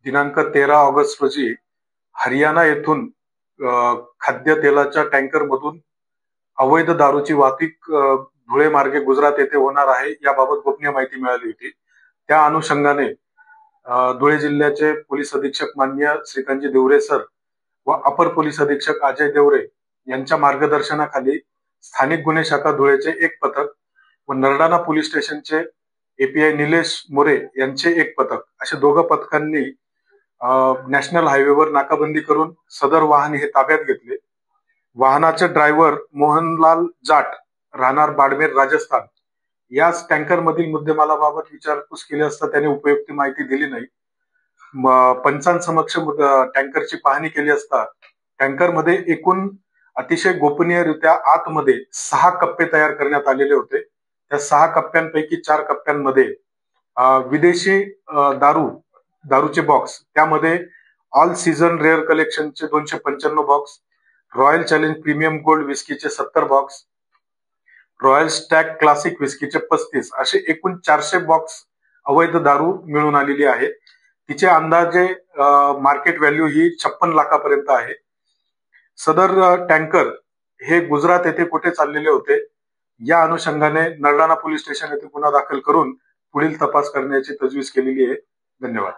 दिनांक 13 ऑगस्ट रोजी हरियाणा येथून खाद्यतेलाच्या टँकरमधून अवैध दारूची वाहतूक धुळे मार्गे गुजरात येथे होणार आहे याबाबत गोपनीय माहिती मिळाली होती. त्या अनुषंगाने धुळे जिल्ह्याचे पोलीस अधीक्षक माननीय श्रीकांतजी देवरे सर व अपर पोलीस अधीक्षक अजय देवरे यांच्या मार्गदर्शनाखाली स्थानिक गुन्हे शाखा धुळेचे एक पथक व नरडाणा पोलीस स्टेशनचे एपीआय निलेश मोरे यांचे एक पथक अशा दोघं पथकांनी नॅशनल हायवेवर नाकाबंदी करून सदर वाहन हे ताब्यात घेतले. वाहनाचे ड्रायव्हर मोहनलाल जाट राहणार बाडमेर राजस्थान याच टँकर मधील मुद्देमालाबाबत विचारपूस केली असता त्याने उपयुक्त माहिती दिली नाही. पंचांसमक्ष टँकरची पाहणी केली असता टँकरमध्ये एकूण अतिशय गोपनीयरित्या आतमध्ये 6 कप्पे तयार करण्यात आलेले होते. त्या 6 कप्प्यांपैकी 4 कप्प्यांमध्ये विदेशी दारूचे बॉक्स, त्यामध्ये ऑल सीझन रेअर कलेक्शनचे 295 box, Royal Challenge premium gold विस्कीचे 70 बॉक्स, रॉयल स्टॅग क्लासिक विस्कीचे 35 असे एकूण 400 बॉक्स अवैध दारू मिळून आलेली आहे. तिचे अंदाजे मार्केट व्हॅल्यू ही 56 लाखापर्यंत आहे. सदर टँकर हे गुजरात येथे कुठे चाललेले होते या अनुषंगाने नरडाणा पोलीस स्टेशन येथे गुन्हा दाखल करून पुढील तपास करण्याची तजवीज केलेली आहे. धन्यवाद.